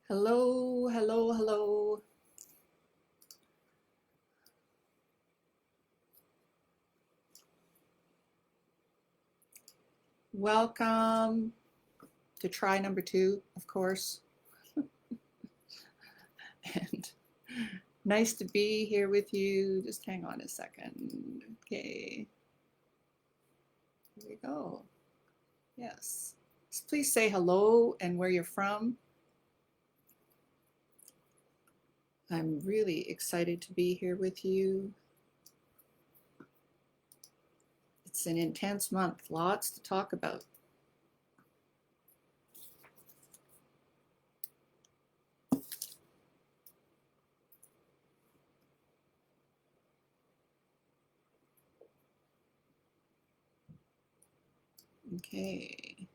Hello, hello, hello. Welcome to try number 2, of course. And nice to be here with you. Just hang on a second. Okay. Here we go. Yes. Please say hello and where you're from. I'm really excited to be here with you. It's an intense month, lots to talk about. Okay.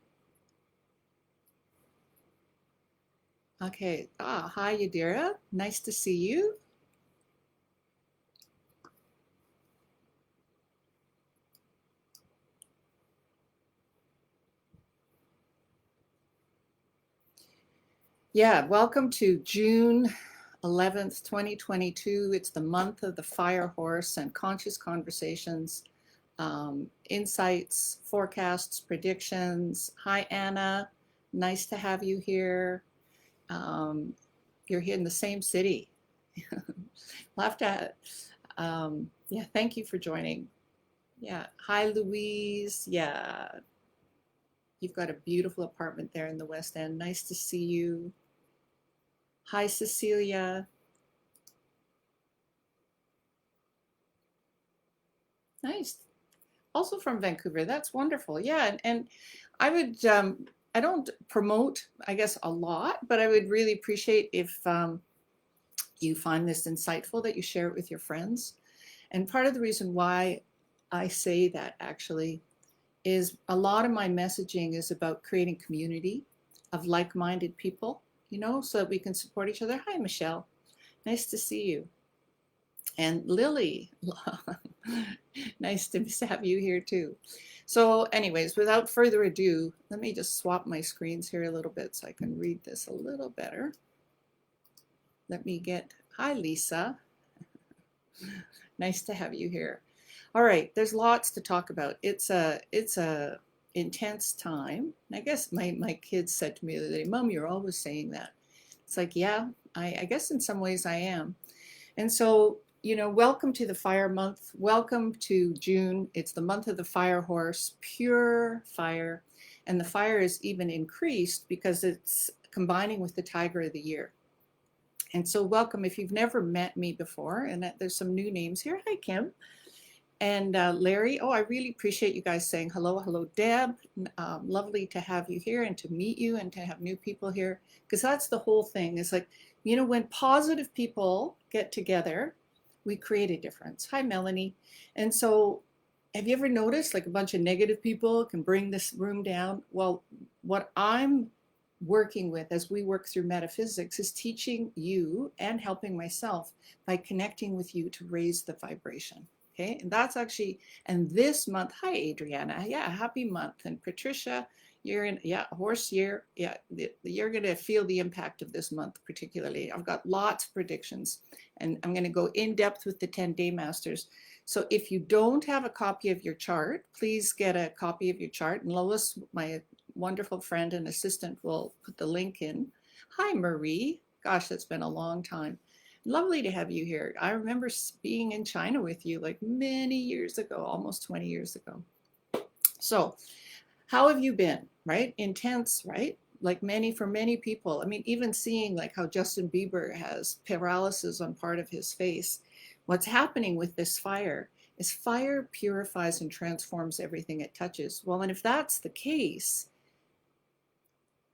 Okay. Hi, Yadira. Nice to see you. Yeah, welcome to June 11th, 2022. It's the month of the fire horse and conscious conversations, insights, forecasts, predictions. Hi, Anna. Nice to have you here. You're here in the same city. We'll have to, yeah, thank you for joining. Yeah. Hi, Louise. Yeah. You've got a beautiful apartment there in the West End. Nice to see you. Hi, Cecilia. Nice. Also from Vancouver. That's wonderful. Yeah, and I would I don't promote, I guess, a lot, but I would really appreciate if you find this insightful, that you share it with your friends. And part of the reason why I say that actually is a lot of my messaging is about creating community of like-minded people, so that we can support each other. Hi, Michelle. Nice to see you. And Lily, nice to have you here too. So anyways, without further ado, let me just swap my screens here a little bit so I can read this a little better. Let me get, hi Lisa. Nice to have you here. All right, there's lots to talk about. It's a intense time. I guess my kids said to me the other day, Mom, you're always saying that. It's like, yeah, I guess in some ways I am. And so, welcome to the fire month. Welcome to June. It's the month of the fire horse, pure fire. And the fire is even increased because it's combining with the tiger of the year. And so welcome if you've never met me before, and there's some new names here. Hi, Kim. And Larry, I really appreciate you guys saying hello. Hello, Deb. Lovely to have you here and to meet you and to have new people here, because that's the whole thing. It's like, when positive people get together, we create a difference. Hi, Melanie. And so have you ever noticed like a bunch of negative people can bring this room down? Well, what I'm working with as we work through metaphysics is teaching you and helping myself by connecting with you to raise the vibration. Okay, and that's actually, and this month, hi Adriana, yeah, happy month. And Patricia, you're in, yeah, horse year, yeah, you're going to feel the impact of this month particularly. I've got lots of predictions, and I'm going to go in depth with the 10-day masters. So if you don't have a copy of your chart, please get a copy of your chart, and Lois, my wonderful friend and assistant, will put the link in. Hi Marie, gosh, that's been a long time. Lovely to have you here. I remember being in China with you like many years ago, almost 20 years ago. So how have you been, right? Intense, right? Like for many people. I mean, even seeing like how Justin Bieber has paralysis on part of his face. What's happening with this fire is fire purifies and transforms everything it touches. Well, and if that's the case,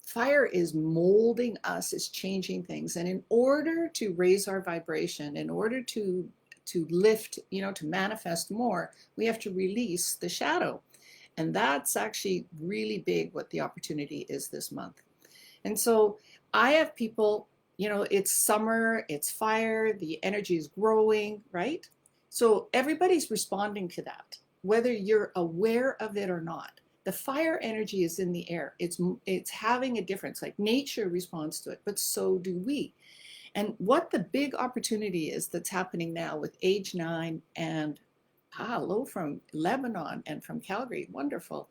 fire is molding us, is changing things. And in order to raise our vibration, in order to lift, to manifest more, we have to release the shadow. And that's actually really big what the opportunity is this month. And so I have people, it's summer, it's fire, the energy is growing, right? So everybody's responding to that, whether you're aware of it or not. The fire energy is in the air. It's having a difference. Like nature responds to it, but so do we. And what the big opportunity is that's happening now with age 9 and hello from Lebanon and from Calgary, wonderful.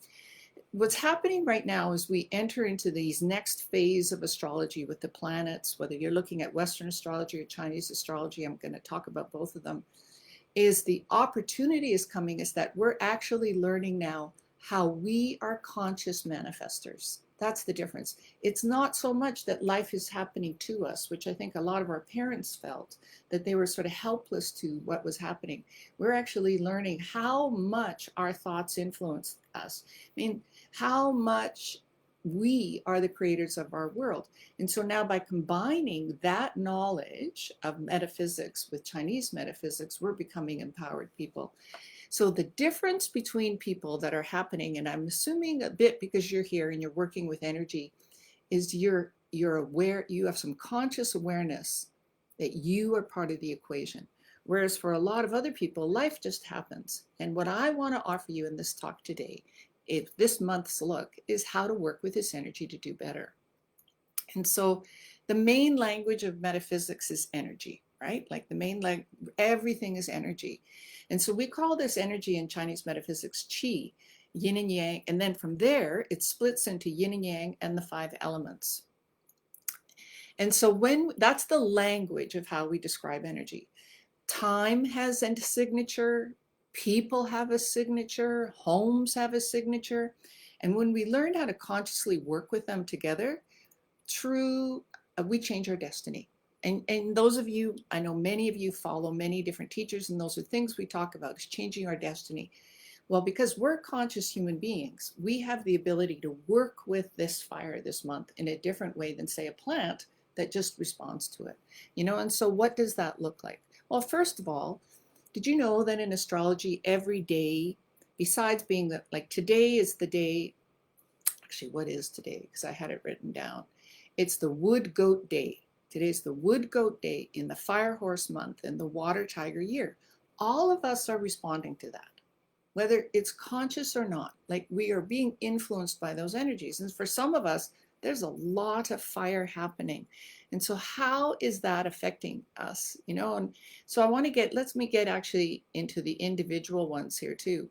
What's happening right now is we enter into these next phase of astrology with the planets, whether you're looking at Western astrology or Chinese astrology, I'm going to talk about both of them, is the opportunity is coming is that we're actually learning now how we are conscious manifestors. That's the difference. It's not so much that life is happening to us, which I think a lot of our parents felt, that they were sort of helpless to what was happening. We're actually learning how much our thoughts influence us. I mean, how much we are the creators of our world. And so now by combining that knowledge of metaphysics with Chinese metaphysics, we're becoming empowered people. So the difference between people that are happening, and I'm assuming a bit because you're here and you're working with energy, is you're aware, you have some conscious awareness that you are part of the equation. Whereas for a lot of other people, life just happens. And what I want to offer you in this talk today, if this month's look, is how to work with this energy to do better. And so the main language of metaphysics is energy, right? Like the main language, everything is energy. And so we call this energy in Chinese metaphysics qi, yin and yang. And then from there, it splits into yin and yang and the 5 elements. And so when that's the language of how we describe energy. Time has a signature, people have a signature, homes have a signature. And when we learn how to consciously work with them together, we change our destiny. And those of you, I know many of you follow many different teachers, and those are things we talk about, is changing our destiny. Well, because we're conscious human beings, we have the ability to work with this fire this month in a different way than, say, a plant that just responds to it. You know, and so what does that look like? Well, first of all, did you know that in astrology, every day, besides being that, like today is the day, actually, what is today? Because I had it written down. It's the Wood Goat Day. Today's the Wood Goat Day in the Fire Horse month in the Water Tiger year. All of us are responding to that, whether it's conscious or not. Like we are being influenced by those energies. And for some of us, there's a lot of fire happening. And so how is that affecting us? You know, and so let me get actually into the individual ones here too.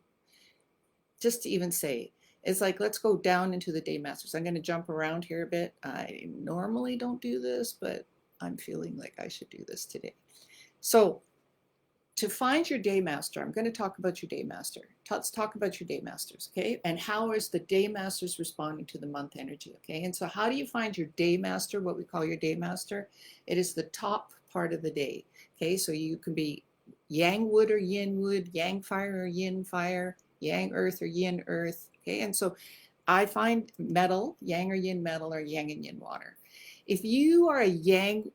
Just to even say, it's like, let's go down into the day masters. I'm going to jump around here a bit. I normally don't do this, but I'm feeling like I should do this today. So to find your day master, I'm going to talk about your day master. Let's talk about your day masters, okay? And how is the day masters responding to the month energy, okay? And so how do you find your day master, what we call your day master? It is the top part of the day, okay? So you can be yang wood or yin wood, yang fire or yin fire, yang earth or yin earth, okay? And so I find metal, yang or yin metal, or yang and yin water. If you are a yang,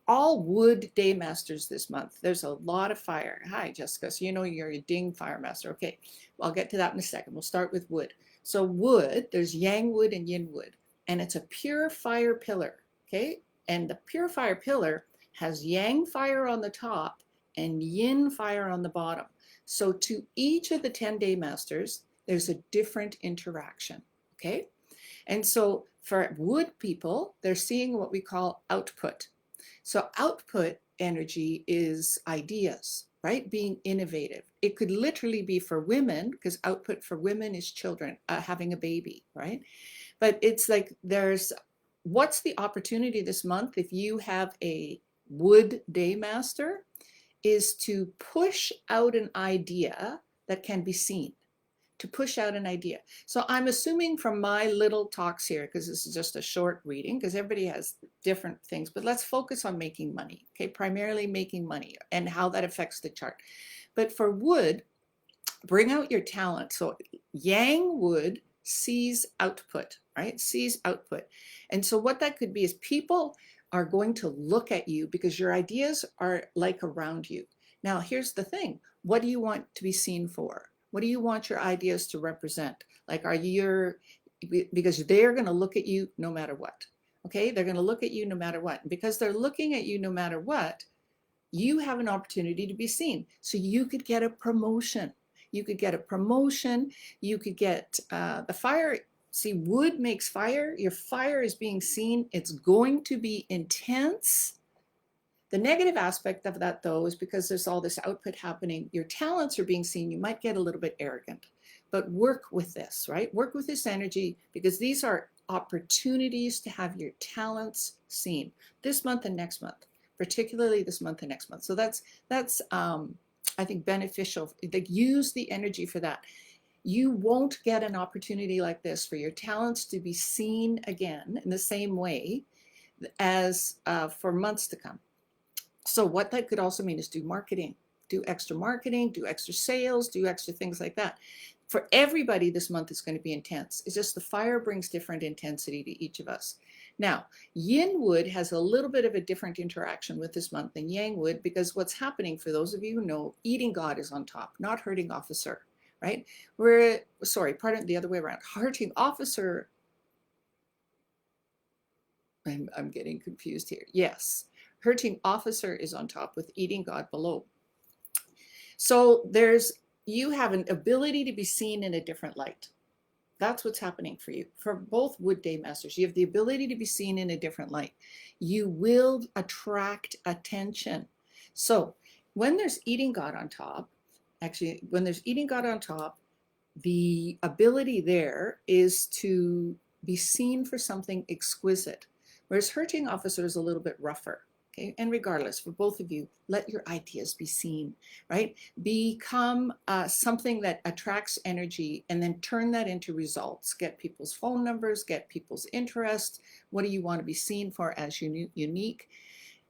all wood day masters this month, there's a lot of fire. Hi, Jessica. So you know you're a ding fire master. Okay, well, I'll get to that in a second. We'll start with wood. So wood, there's yang wood and yin wood, and it's a pure fire pillar, okay? And the pure fire pillar has yang fire on the top and yin fire on the bottom. So to each of the 10 day masters, there's a different interaction, okay? And so for wood people, they're seeing what we call output. So output energy is ideas, right? Being innovative. It could literally be for women, because output for women is children, having a baby, right? But it's like what's the opportunity this month if you have a wood day master, is to push out an idea that can be seen. To push out an idea. So I'm assuming from my little talks here, because this is just a short reading, because everybody has different things, but let's focus on making money, okay? Primarily making money and how that affects the chart. But for wood, bring out your talent. So yang wood sees output, right? Sees output. And so what that could be is people are going to look at you because your ideas are like around you. Now, here's the thing. What do you want to be seen for? What do you want your ideas to represent? Like, because they're going to look at you no matter what. Okay, they're going to look at you no matter what. And because they're looking at you no matter what, you have an opportunity to be seen. So you could get a promotion. You could get a promotion. You could get the fire. See, wood makes fire. Your fire is being seen. It's going to be intense. The negative aspect of that, though, is because there's all this output happening, your talents are being seen, you might get a little bit arrogant. But work with this, right? Work with this energy, because these are opportunities to have your talents seen this month and next month, particularly this month and next month. So that's I think beneficial. Like, use the energy for that. You won't get an opportunity like this for your talents to be seen again in the same way as for months to come. So what that could also mean is do marketing, do extra sales, do extra things like that. For everybody, this month is going to be intense. It's just the fire brings different intensity to each of us. Now, yin wood has a little bit of a different interaction with this month than yang wood, because what's happening, for those of you who know, eating god is on top, not hurting officer, right? Pardon, the other way around. Hurting officer, I'm getting confused here. Yes. Hurting officer is on top with eating god below. So you have an ability to be seen in a different light. That's what's happening for you. For both wood day masters, you have the ability to be seen in a different light. You will attract attention. So when there's eating god on top, the ability there is to be seen for something exquisite, whereas hurting officer is a little bit rougher. Okay? And regardless, for both of you, let your ideas be seen, right? Become something that attracts energy, and then turn that into results. Get people's phone numbers, get people's interest. What do you want to be seen for as unique?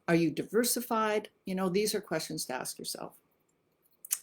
Are you diversified? You know, these are questions to ask yourself.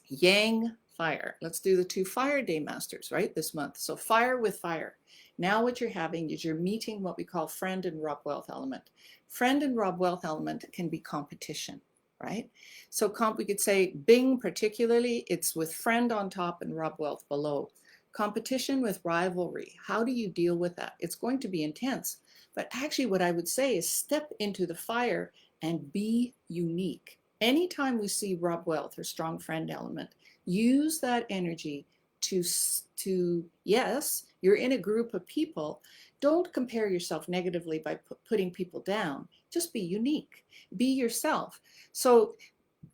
Yang, fire. Let's do the 2 fire day masters, right, this month. So fire with fire. Now what you're having is you're meeting what we call friend and rub wealth element. Friend and rub wealth element can be competition, right? So we could say Bing particularly, it's with friend on top and rub wealth below. Competition with rivalry. How do you deal with that? It's going to be intense. But actually what I would say is step into the fire and be unique. Anytime we see rub wealth or strong friend element, use that energy to yes, you're in a group of people. Don't compare yourself negatively by putting people down. Just be unique. Be yourself. So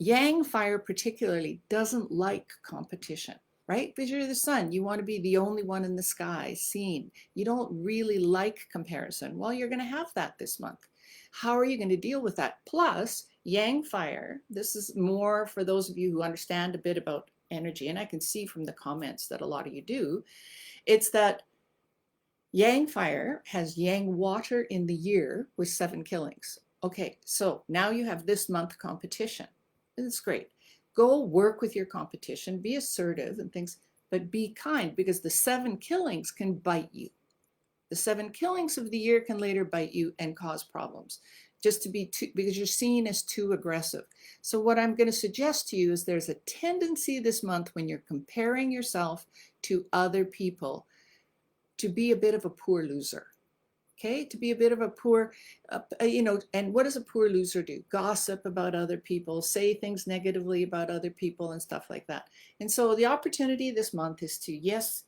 yang fire particularly doesn't like competition, right? Because you're the sun. You want to be the only one in the sky seen. You don't really like comparison. Well, you're going to have that this month. How are you going to deal with that? Plus, yang fire, this is more for those of you who understand a bit about energy, and I can see from the comments that a lot of you do, it's that yang fire has yang water in the year with 7 killings. Okay, so now you have this month competition. It's great. Go work with your competition, be assertive and things, but be kind, because the 7 killings can bite you. The 7 killings of the year can later bite you and cause problems, just to because you're seen as too aggressive. So what I'm going to suggest to you is there's a tendency this month when you're comparing yourself to other people to be a bit of a poor loser. Okay, to be a bit of a poor, and what does a poor loser do? Gossip about other people, say things negatively about other people and stuff like that. And so the opportunity this month is to, yes,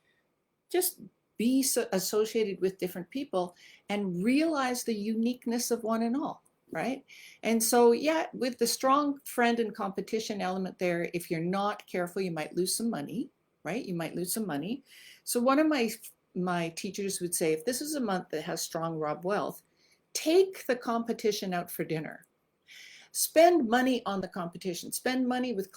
just be associated with different people and realize the uniqueness of one and all, right? And so, yeah, with the strong friend and competition element there, if you're not careful, you might lose some money, right? You might lose some money. So one of my teachers would say, if this is a month that has strong rub wealth, take the competition out for dinner. Spend money on the competition. Spend money with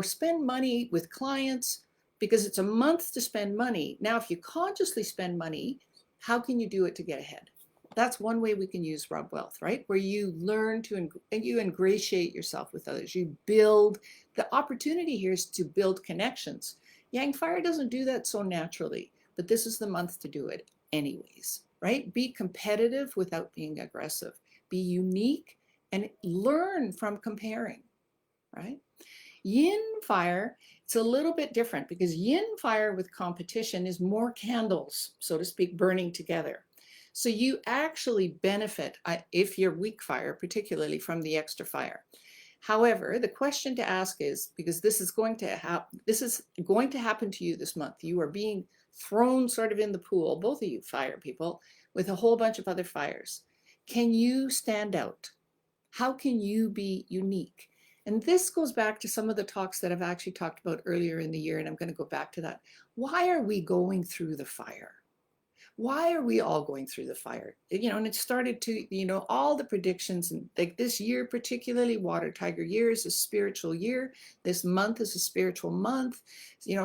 spend money with clients, because it's a month to spend money. Now, if you consciously spend money, how can you do it to get ahead? That's one way we can use rub wealth, right? Where you learn to, and you ingratiate yourself with others. You build, the opportunity here is to build connections. Yang fire doesn't do that so naturally, but this is the month to do it anyways, right? Be competitive without being aggressive. Be unique and learn from comparing, right? Yin fire, it's a little bit different, because yin fire with competition is more candles, so to speak, burning together. So you actually benefit, if you're weak fire, particularly from the extra fire. However, the question to ask is, because this is going to happen to you this month. You are being thrown sort of in the pool, both of you fire people, with a whole bunch of other fires. Can you stand out? How can you be unique? And this goes back to some of the talks that I've actually talked about earlier in the year, and I'm going to go back to that. Why are we going through the fire? Why are we all going through the fire? And it started to, all the predictions, and like this year, particularly Water Tiger year, is a spiritual year. This month is a spiritual month.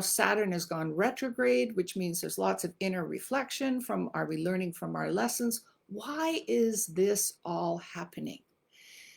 Saturn has gone retrograde, which means there's lots of inner reflection from, are we learning from our lessons? Why is this all happening?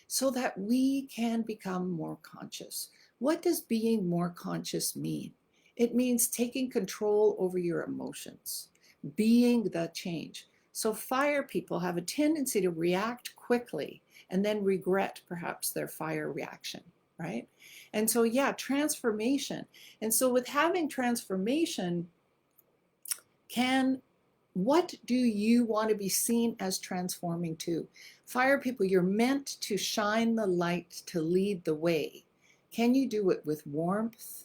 So that we can become more conscious. What does being more conscious mean? It means taking control over your emotions, being the change. So fire people have a tendency to react quickly and then regret perhaps their fire reaction, right? And so, yeah, transformation. And so with having transformation, what do you want to be seen as transforming to? Fire people, you're meant to shine the light, to lead the way. Can you do it with warmth?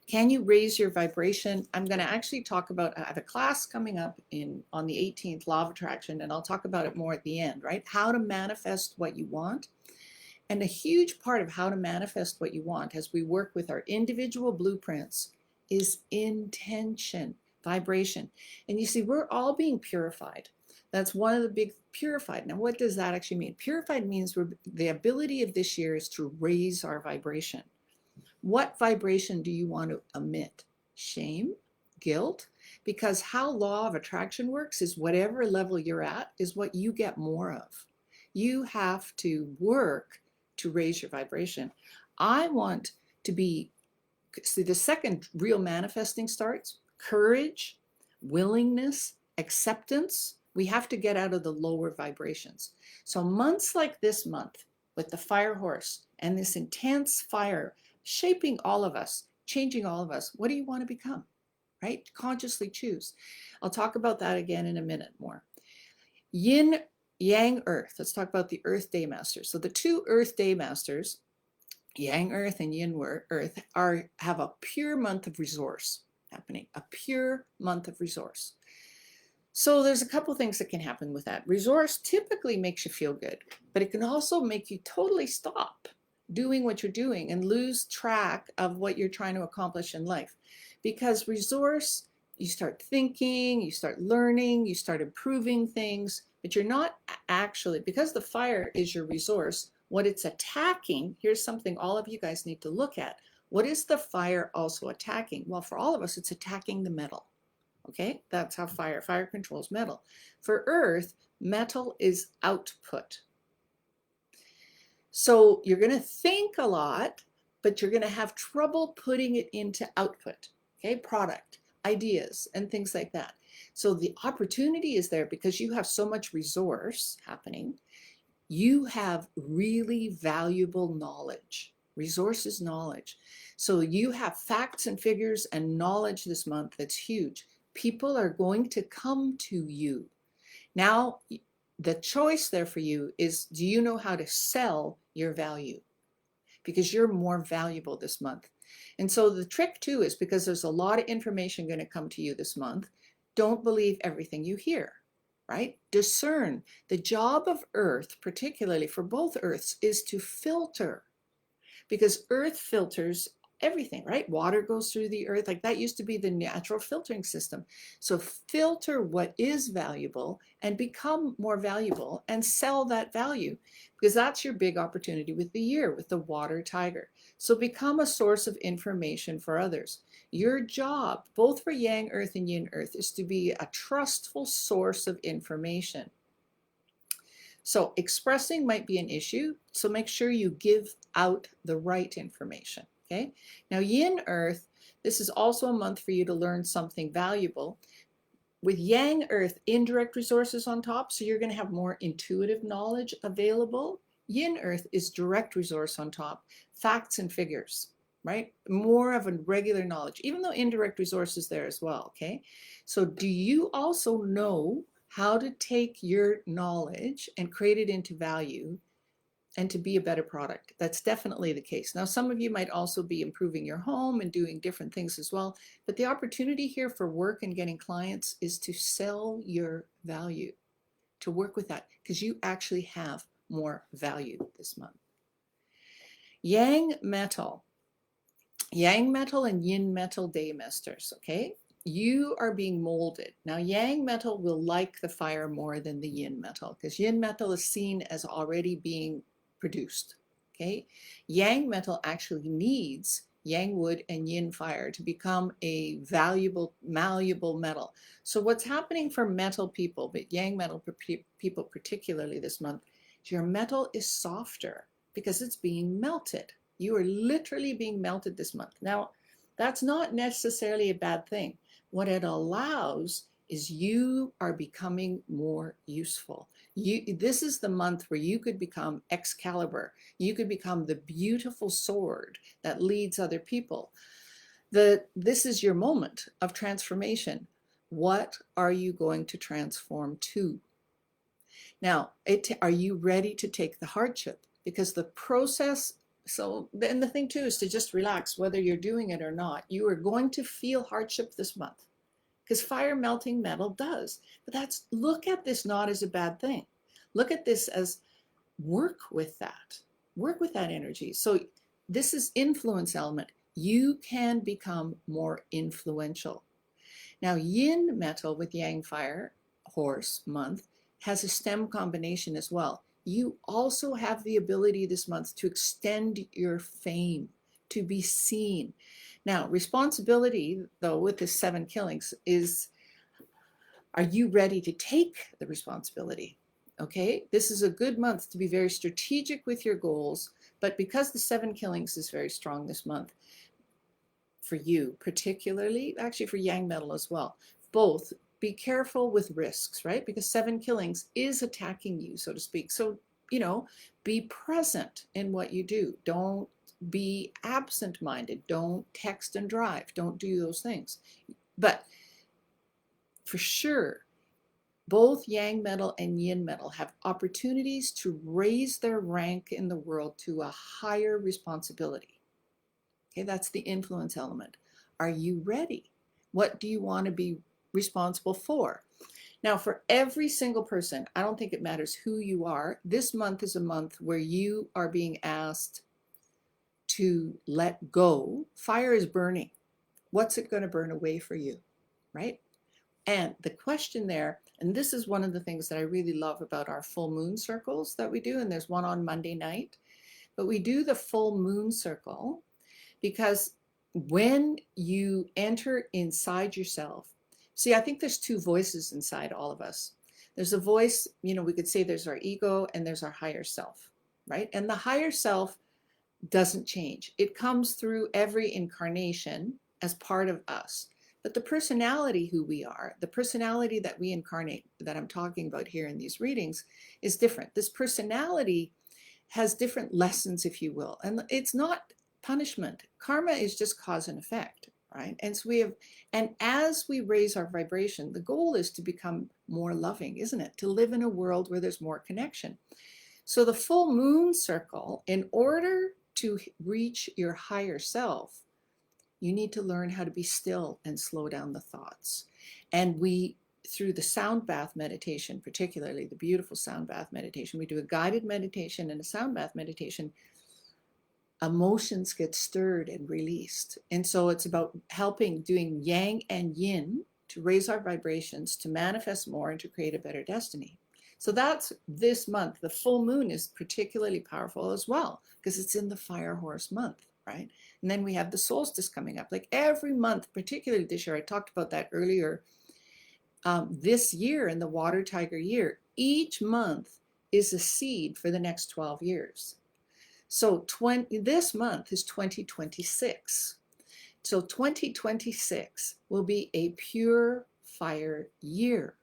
Can you raise your vibration? I'm going to actually talk about, I have a class coming up on the 18th, Law of Attraction, and I'll talk about it more at the end, right? How to manifest what you want. And a huge part of how to manifest what you want as we work with our individual blueprints is intention, vibration. And you see, we're all being purified. That's one of the big purified. Now, what does that actually mean? Purified means the ability of this year is to raise our vibration. What vibration do you want to emit? Shame, guilt? Because how law of attraction works is whatever level you're at is what you get more of. You have to work to raise your vibration. I want to be, see, the second real manifesting starts, courage, willingness, acceptance. We have to get out of the lower vibrations. So months like this month with the fire horse and this intense fire shaping all of us, changing all of us, what do you want to become, right? Consciously choose. I'll talk about that again in a minute more. Yin, Yang, Earth. Let's talk about the Earth Day Masters. So the two Earth Day Masters, Yang Earth and Yin Earth, have a pure month of resource happening, a pure month of resource. So there's a couple things that can happen with that. Resource typically makes you feel good, but it can also make you totally stop doing what you're doing and lose track of what you're trying to accomplish in life. Because resource, you start thinking, you start learning, you start improving things, but you're not actually, because the fire is your resource, what it's attacking, here's something all of you guys need to look at. What is the fire also attacking? Well, for all of us, it's attacking the metal. Okay, that's how fire controls metal. For Earth, metal is output. So you're going to think a lot, but you're going to have trouble putting it into output, okay, product, ideas, and things like that. So the opportunity is there because you have so much resource happening. You have really valuable knowledge. Resource is knowledge. So you have facts and figures and knowledge this month that's huge. People are going to come to you. Now, the choice there for you is, do you know how to sell your value? Because you're more valuable this month. And so the trick too is, because there's a lot of information going to come to you this month, don't believe everything you hear, right? Discern. The job of Earth, particularly for both Earths, is to filter. Because Earth filters everything, right? Water goes through the earth. Like that used to be the natural filtering system. So filter what is valuable and become more valuable and sell that value, because that's your big opportunity with the year, with the water tiger. So become a source of information for others. Your job, both for Yang Earth and Yin Earth, is to be a trustful source of information. So expressing might be an issue, so make sure you give out the right information. Okay, now Yin Earth, this is also a month for you to learn something valuable. With Yang Earth, indirect resources on top, so you're going to have more intuitive knowledge available. Yin Earth is direct resource on top, facts and figures, right? More of a regular knowledge, even though indirect resource is there as well, okay? So do you also know how to take your knowledge and create it into value and to be a better product. That's definitely the case. Now, some of you might also be improving your home and doing different things as well, but the opportunity here for work and getting clients is to sell your value, to work with that, because you actually have more value this month. Yang metal and yin metal daymasters, okay? You are being molded. Now, yang metal will like the fire more than the yin metal, because yin metal is seen as already being produced, okay? Yang metal actually needs yang wood and yin fire to become a valuable, malleable metal. So what's happening for metal people, but yang metal people particularly this month, is your metal is softer because it's being melted. You are literally being melted this month. Now, that's not necessarily a bad thing. What it allows is you are becoming more useful. This is the month where you could become Excalibur. You could become the beautiful sword that leads other people. This is your moment of transformation. What are you going to transform to? Now, are you ready to take the hardship? Because the process, so then the thing too is to just relax, whether you're doing it or not. You are going to feel hardship this month, because fire melting metal does. But look at this not as a bad thing. Look at this as work with that energy. So this is influence element. You can become more influential. Now, yin metal with yang fire horse month has a stem combination as well. You also have the ability this month to extend your fame, to be seen. Now, responsibility, though, with the 7 killings is, are you ready to take the responsibility? Okay, this is a good month to be very strategic with your goals, but because the 7 killings is very strong this month, for you particularly, actually for yang metal as well, both be careful with risks, right? Because 7 killings is attacking you, so to speak. So, be present in what you do. Don't be absent-minded. Don't text and drive. Don't do those things. But for sure, both yang metal and yin metal have opportunities to raise their rank in the world to a higher responsibility. Okay, that's the influence element. Are you ready? What do you want to be responsible for? Now, for every single person, I don't think it matters who you are. This month is a month where you are being asked to let go. Fire is burning. What's it going to burn away for you, right? And the question there, and this is one of the things that I really love about our full moon circles that we do, and there's one on Monday night, but we do the full moon circle because when you enter inside yourself, see, I think there's 2 voices inside all of us. There's a voice, we could say there's our ego and there's our higher self, right? And the higher self doesn't change. It comes through every incarnation as part of us. But the personality who we are, the personality that we incarnate, that I'm talking about here in these readings, is different. This personality has different lessons, if you will. And it's not punishment. Karma is just cause and effect, right? And so and as we raise our vibration, the goal is to become more loving, isn't it? To live in a world where there's more connection. So the full moon circle, in order to reach your higher self, you need to learn how to be still and slow down the thoughts. And through the sound bath meditation, particularly the beautiful sound bath meditation, we do a guided meditation and a sound bath meditation. Emotions get stirred and released. And so it's about doing yang and yin to raise our vibrations, to manifest more, and to create a better destiny. So that's this month. The full moon is particularly powerful as well because it's in the fire horse month, right? And then we have the solstice coming up. Like every month, particularly this year, I talked about that earlier, this year in the water tiger year, each month is a seed for the next 12 years. So this month is 2026. So 2026 will be a pure fire year.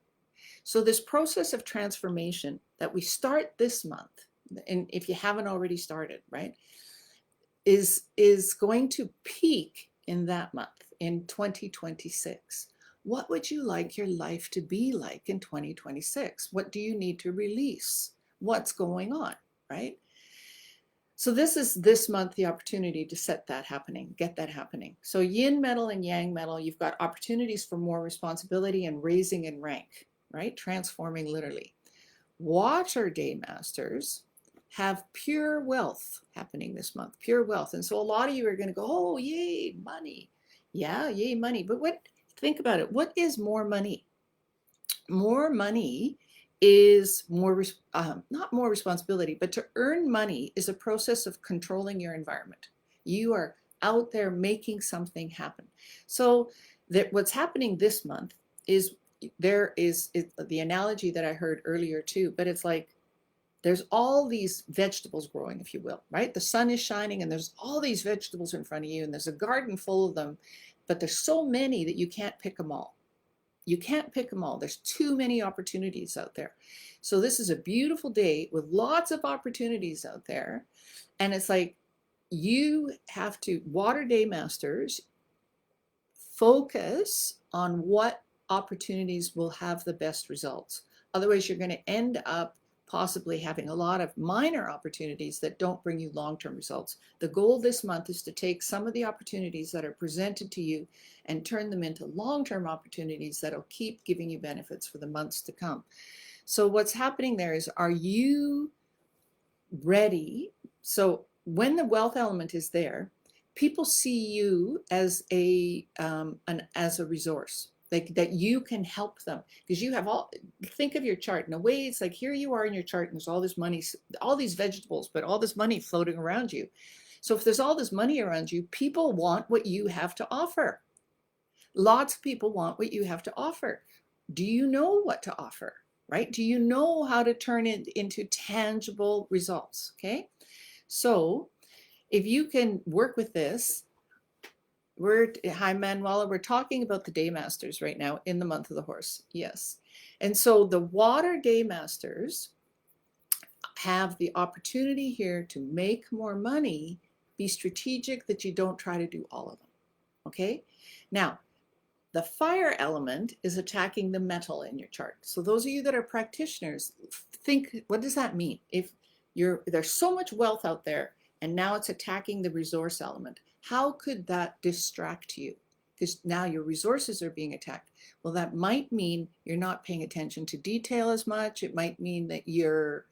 So this process of transformation that we start this month, and if you haven't already started, right, is going to peak in that month, in 2026. What would you like your life to be like in 2026? What do you need to release? What's going on, right? So this is this month the opportunity to set that happening, get that happening. So yin metal and yang metal, you've got opportunities for more responsibility and raising in rank, right? Transforming literally. Water day masters have pure wealth happening this month, pure wealth. And so a lot of you are going to go, oh, yay, money. Yeah, yay, money. But think about it. What is more money? More money is not more responsibility, but to earn money is a process of controlling your environment. You are out there making something happen. So that what's happening this month is the analogy that I heard earlier too, but it's like there's all these vegetables growing, if you will, right? The sun is shining and there's all these vegetables in front of you and there's a garden full of them, but there's so many that you can't pick them all. You can't pick them all. There's too many opportunities out there. So this is a beautiful day with lots of opportunities out there. And it's like you have to, water day masters, focus on what opportunities will have the best results. Otherwise, you're going to end up possibly having a lot of minor opportunities that don't bring you long-term results. The goal this month is to take some of the opportunities that are presented to you and turn them into long-term opportunities that'll keep giving you benefits for the months to come. So what's happening there is, are you ready? So when the wealth element is there, people see you as as a resource, like that you can help them, because you have all, think of your chart in a way, it's like here you are in your chart and there's all this money, all these vegetables, but all this money floating around you. So if there's all this money around you, people want what you have to offer. Lots of people want what you have to offer. Do you know what to offer, right? Do you know how to turn it into tangible results? Okay. So if you can work with this, hi Manuela, we're talking about the day masters right now in the month of the horse. Yes. And so the water day masters have the opportunity here to make more money. Be strategic that you don't try to do all of them. Okay. Now, the fire element is attacking the metal in your chart. So those of you that are practitioners, think, what does that mean? If there's so much wealth out there and now it's attacking the resource element, how could that distract you? Because now your resources are being attacked. Well, that might mean you're not paying attention to detail as much. It might mean that your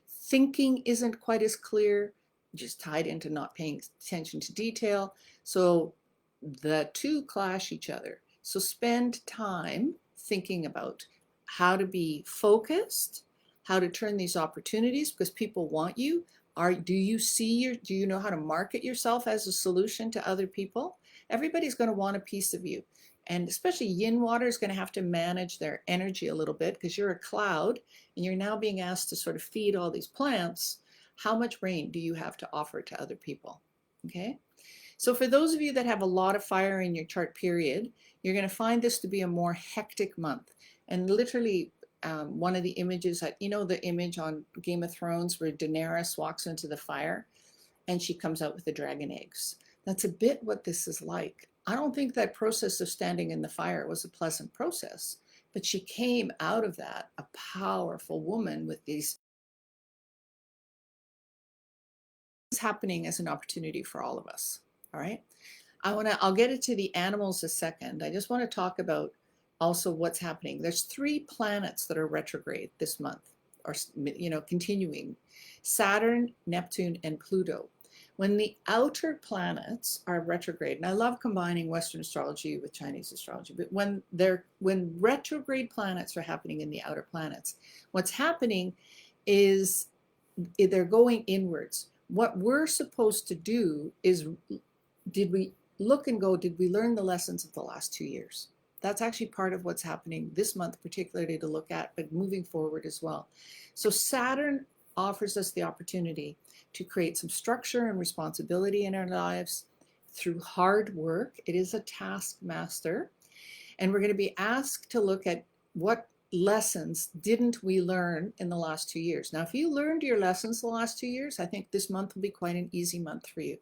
thinking isn't quite as clear, just tied into not paying attention to detail. So the two clash each other. So spend time thinking about how to be focused, how to turn these opportunities, because people want you. Do you know how to market yourself as a solution to other people? Everybody's going to want a piece of you. And especially yin water is going to have to manage their energy a little bit, because you're a cloud and you're now being asked to sort of feed all these plants. How much rain do you have to offer to other people? Okay. So for those of you that have a lot of fire in your chart period, you're going to find this to be a more hectic month. And literally, one of the images that, you know, the image on Game of Thrones where Daenerys walks into the fire and she comes out with the dragon eggs. That's a bit what this is like. I don't think that process of standing in the fire was a pleasant process, but she came out of that a powerful woman with these happening as an opportunity for all of us. All right. I'll get into the animals a second. I just want to talk about also what's happening. There's 3 planets that are retrograde this month, or, you know, continuing: Saturn, Neptune, and Pluto. When the outer planets are retrograde, and I love combining Western astrology with Chinese astrology, but when retrograde planets are happening in the outer planets, what's happening is they're going inwards. What we're supposed to do is, did we look and go, did we learn the lessons of the last 2 years? That's actually part of what's happening this month, particularly to look at, but moving forward as well. So Saturn offers us the opportunity to create some structure and responsibility in our lives through hard work. It is a taskmaster. And we're going to be asked to look at what lessons didn't we learn in the last 2 years. Now, if you learned your lessons the last 2 years, I think this month will be quite an easy month for you.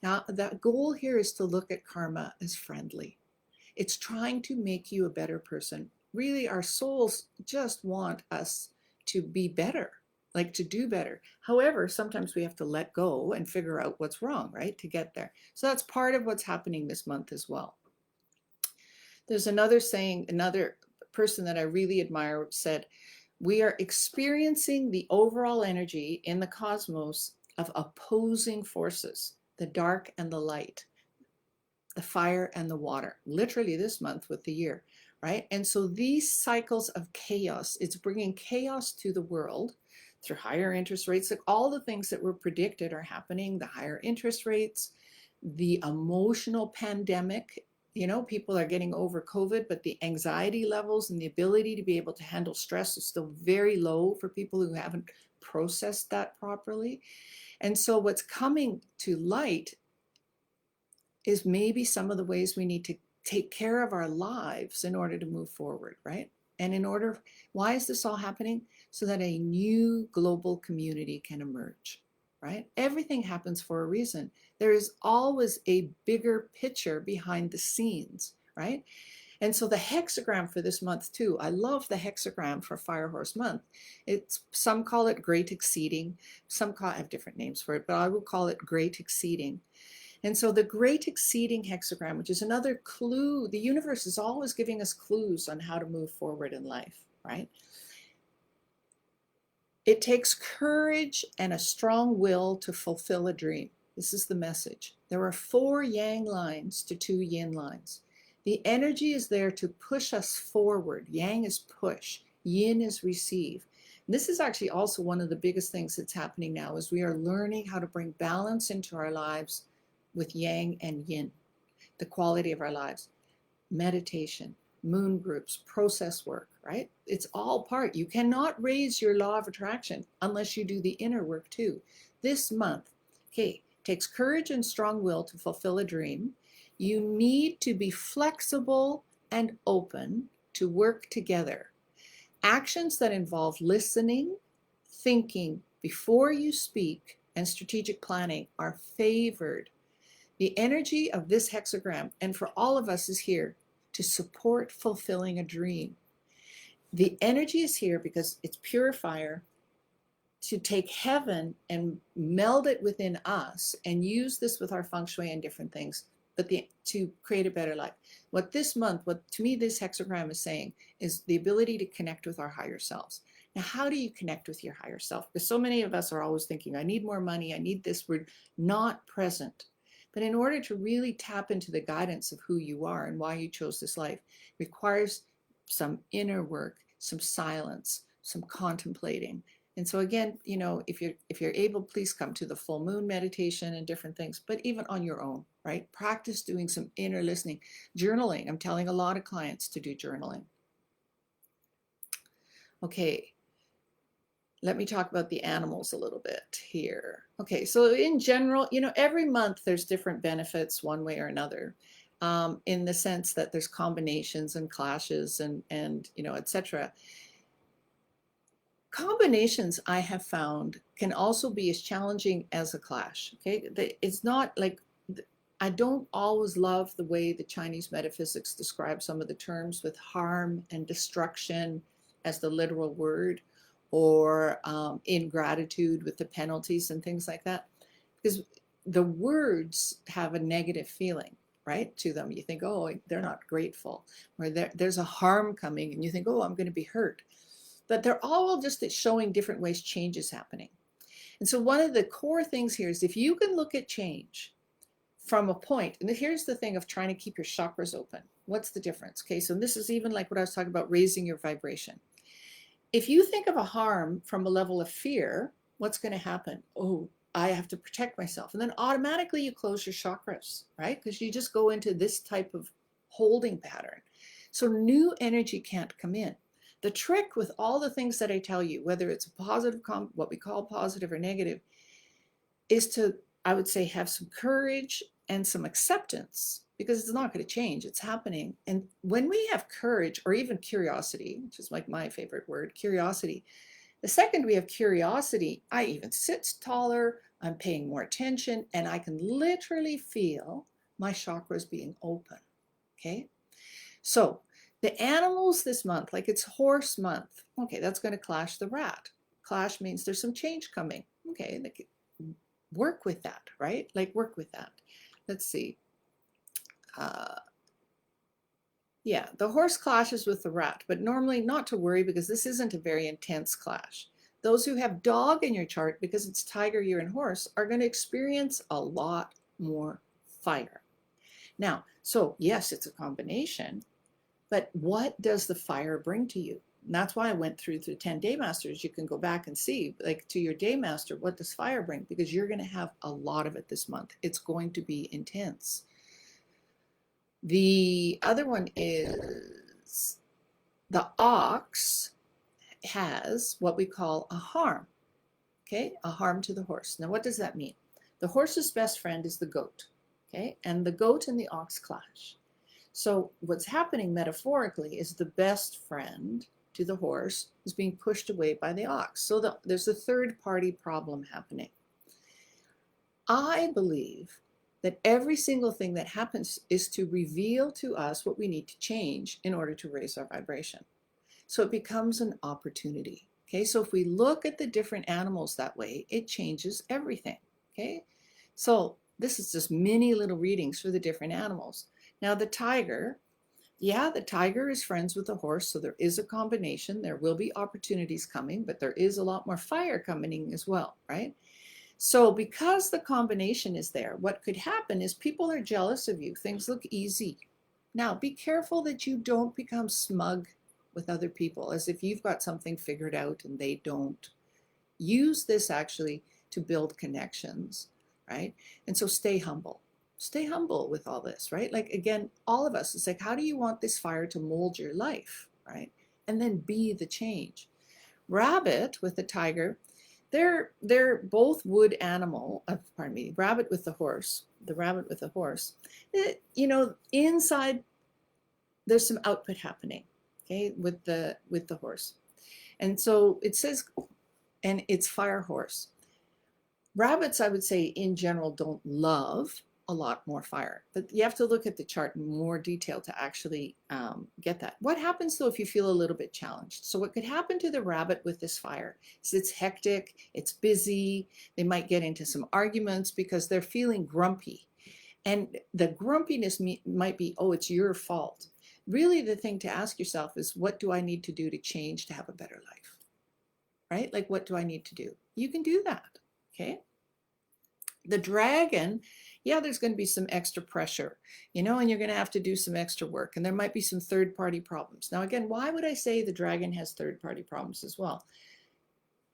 Now, the goal here is to look at karma as friendly. It's trying to make you a better person. Really, our souls just want us to be better. like to do better. However, sometimes we have to let go and figure out what's wrong, right, to get there. So that's part of what's happening this month as well. There's another saying, another person that I really admire said, we are experiencing the overall energy in the cosmos of opposing forces, the dark and the light, the fire and the water, literally this month with the year, right? And so these cycles of chaos, it's bringing chaos to the world through higher interest rates. Like all the things that were predicted are happening, the higher interest rates, the emotional pandemic. You know, people are getting over COVID, but the anxiety levels and the ability to be able to handle stress is still very low for people who haven't processed that properly. And so what's coming to light is maybe some of the ways we need to take care of our lives in order to move forward, right? And in order, why is this all happening? So that a new global community can emerge, right? Everything happens for a reason. There is always a bigger picture behind the scenes, right? And so the hexagram for this month too, I love the hexagram for Fire Horse month. It's, some call it great exceeding, some have different names for it, but I will call it great exceeding. And so the great exceeding hexagram, which is another clue, the universe is always giving us clues on how to move forward in life, right? It takes courage and a strong will to fulfill a dream. This is the message. There are 4 yang lines to 2 yin lines. The energy is there to push us forward. Yang is push, yin is receive. And this is actually also one of the biggest things that's happening now, is we are learning how to bring balance into our lives with yang and yin, the quality of our lives. Meditation, moon groups, process work, right? It's all part. You cannot raise your law of attraction unless you do the inner work too. This month, okay, takes courage and strong will to fulfill a dream. You need to be flexible and open to work together. Actions that involve listening, thinking before you speak, and strategic planning are favored. The energy of this hexagram, and for all of us, is here to support fulfilling a dream. The energy is here because it's pure fire, to take heaven and meld it within us and use this with our feng shui and different things, but to create a better life. What this month, what to me this hexagram is saying, is the ability to connect with our higher selves. Now, how do you connect with your higher self? Because so many of us are always thinking, I need more money, I need this. We're not present. But in order to really tap into the guidance of who you are and why you chose this life, requires some inner work, some silence, some contemplating. And so again, you know, if you're able, please come to the full moon meditation and different things, but even on your own, right? Practice doing some inner listening. Journaling. I'm telling a lot of clients to do journaling. Okay. Let me talk about the animals a little bit here. Okay, so in general, you know, every month there's different benefits one way or another, in the sense that there's combinations and clashes and you know, etc. Combinations, I have found, can also be as challenging as a clash. Okay, it's not like, I don't always love the way the Chinese metaphysics describe some of the terms with harm and destruction as the literal word, or ingratitude with the penalties and things like that, because the words have a negative feeling, right, to them. You think, oh, they're not grateful, or there's a harm coming, and you think, oh, I'm going to be hurt. But they're all just showing different ways change is happening. And so one of the core things here is, if you can look at change from a point, and here's the thing of trying to keep your chakras open. What's the difference? Okay, so this is even like what I was talking about, raising your vibration. If you think of a harm from a level of fear, what's going to happen? Oh, I have to protect myself. And then automatically you close your chakras, right? Because you just go into this type of holding pattern. So new energy can't come in. The trick with all the things that I tell you, whether it's a positive, what we call positive or negative, is to, I would say, have some courage and some acceptance, because it's not going to change. It's happening. And when we have courage, or even curiosity, which is like my favorite word, curiosity, the second we have curiosity, I even sit taller, I'm paying more attention, and I can literally feel my chakras being open. Okay. So the animals this month, like it's horse month. Okay, that's going to clash the rat. clash means there's some change coming. Okay, like work with that, right? Like work with that. Let's see. Yeah, the horse clashes with the rat, but normally not to worry because this isn't a very intense clash. Those who have dog in your chart, because it's tiger, year, and horse, are going to experience a lot more fire. Now, so yes, it's a combination, but what does the fire bring to you? And that's why I went through the 10 day masters. You can go back and see, like, to your day master, what does fire bring? Because you're going to have a lot of it this month. It's going to be intense. The other one is the ox has what we call a harm, okay? A harm to the horse. Now, what does that mean? The horse's best friend is the goat, okay? And the goat and the ox clash. So what's happening metaphorically is the best friend to the horse is being pushed away by the ox. So there's a third party problem happening. I believe that every single thing that happens is to reveal to us what we need to change in order to raise our vibration. So it becomes an opportunity. Okay, so if we look at the different animals that way, it changes everything. Okay, so this is just mini little readings for the different animals. Now the tiger, yeah, the tiger is friends with the horse, so there is a combination. There will be opportunities coming, but there is a lot more fire coming as well, right? So because the combination is there, what could happen is people are jealous of you. Things look easy. Now, be careful that you don't become smug with other people as if you've got something figured out and they don't. Use this actually to build connections, right? And so stay humble. Stay humble with all this, right? Like, again, all of us, it's like, how do you want this fire to mold your life, right? And then be the change. Rabbit with the tiger, they're both wood animal, pardon me, rabbit with the horse, the rabbit with the horse. You know, inside there's some output happening, okay, with the horse. And so it says, and it's fire horse. Rabbits, I would say in general, don't love a lot more fire, but you have to look at the chart in more detail to actually get that. What happens though if you feel a little bit challenged? So what could happen to the rabbit with this fire is it's hectic, it's busy, they might get into some arguments because they're feeling grumpy. And the grumpiness might be, oh, it's your fault. Really the thing to ask yourself is, what do I need to do to change to have a better life? Right? Like, what do I need to do? You can do that, okay? The dragon, yeah, there's going to be some extra pressure, you know, and you're going to have to do some extra work, and there might be some third-party problems. Now, again, why would I say the dragon has third-party problems as well?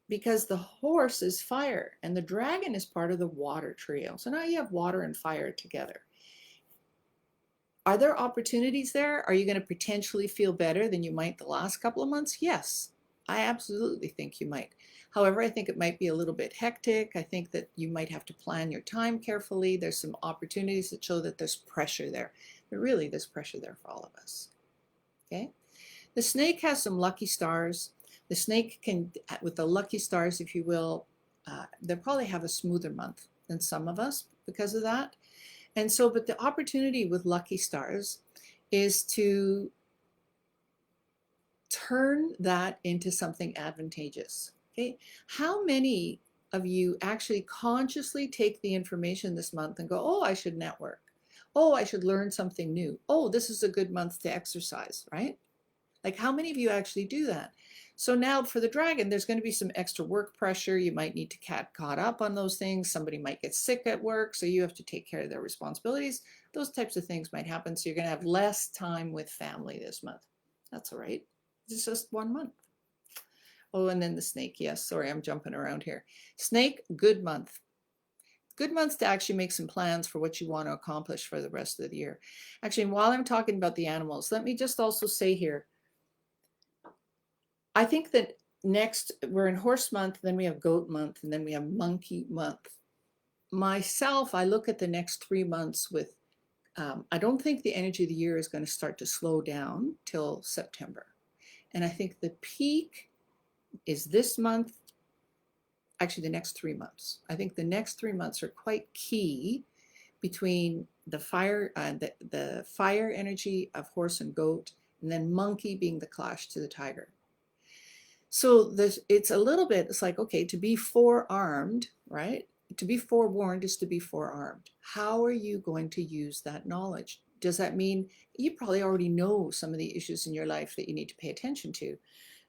Because the horse is fire, and the dragon is part of the water trio. So now you have water and fire together. Are there opportunities there? Are you going to potentially feel better than you might the last couple of months? Yes, I absolutely think you might. However, I think it might be a little bit hectic. I think that you might have to plan your time carefully. There's some opportunities that show that there's pressure there. But really, there's pressure there for all of us. Okay? The snake has some lucky stars. The snake can, with the lucky stars, if you will, they'll probably have a smoother month than some of us because of that. And so, but the opportunity with lucky stars is to turn that into something advantageous. Okay, how many of you actually consciously take the information this month and go, oh, I should network. Oh, I should learn something new. Oh, this is a good month to exercise, right? Like, how many of you actually do that? So now for the dragon, there's going to be some extra work pressure. You might need to get caught up on those things. Somebody might get sick at work, so you have to take care of their responsibilities. Those types of things might happen. So you're going to have less time with family this month. That's all right. It's just 1 month. Oh, and then the snake. Yes, sorry, I'm jumping around here. Snake, good month. Good months to actually make some plans for what you want to accomplish for the rest of the year. Actually, while I'm talking about the animals, let me just also say here, I think that next we're in horse month, then we have goat month, and then we have monkey month. Myself, I look at the next 3 months with, I don't think the energy of the year is going to start to slow down till September. And I think the peak is this month, actually the next 3 months. I think the next 3 months are quite key between the fire, the fire energy of horse and goat, and then monkey being the clash to the tiger. So this, it's a little bit, it's like, okay, to be forearmed, right? To be forewarned is to be forearmed. How are you going to use that knowledge? Does that mean you probably already know some of the issues in your life that you need to pay attention to?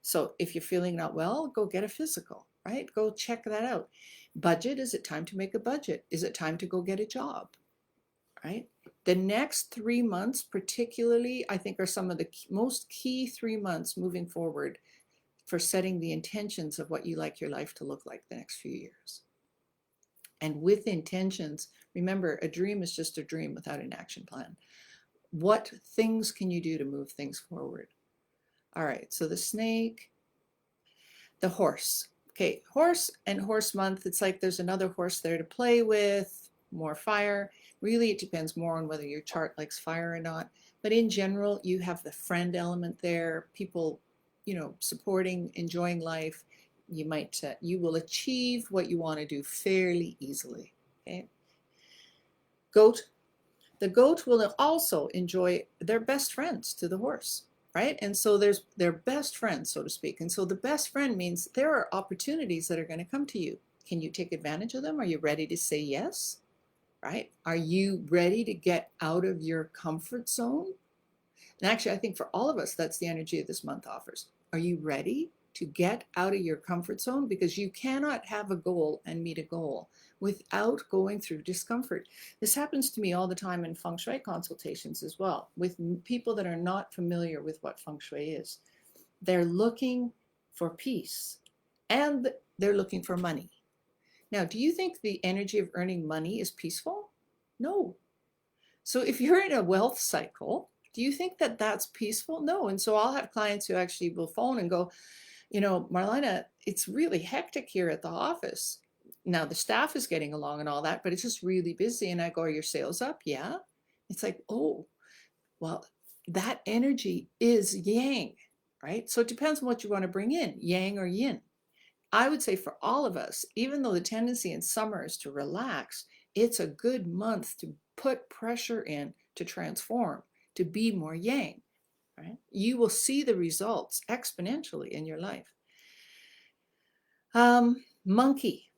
So if you're feeling not well, go get a physical, right? Go check that out. Budget, is it time to make a budget? Is it time to go get a job, right? The next 3 months, particularly, I think are some of the most key 3 months moving forward for setting the intentions of what you like your life to look like the next few years. And with intentions, remember, a dream is just a dream without an action plan. What things can you do to move things forward? All right, so the snake, the horse. Okay, horse and horse month, it's like there's another horse there to play with, more fire. Really, it depends more on whether your chart likes fire or not. But in general, you have the friend element there, people, supporting, enjoying life. You will achieve what you want to do fairly easily. Okay. Goat. The goat will also enjoy their best friends to the horse, right? And so there's their best friends, so to speak. And so the best friend means there are opportunities that are going to come to you. Can you take advantage of them? Are you ready to say yes? Right? Are you ready to get out of your comfort zone? And actually, I think for all of us, that's the energy of this month offers. Are you ready to get out of your comfort zone? Because you cannot have a goal and meet a goal without going through discomfort. This happens to me all the time in feng shui consultations as well, with people that are not familiar with what feng shui is. They're looking for peace and they're looking for money. Now, do you think the energy of earning money is peaceful? No. So if you're in a wealth cycle, do you think that that's peaceful? No. And so I'll have clients who actually will phone and go, Marlyna, it's really hectic here at the office. Now the staff is getting along and all that, but it's just really busy. And I go, are your sales up? Yeah. It's like, oh, well, that energy is yang, right? So it depends on what you want to bring in, yang or yin. I would say for all of us, even though the tendency in summer is to relax, it's a good month to put pressure in to transform, to be more yang, right? You will see the results exponentially in your life. Monkey.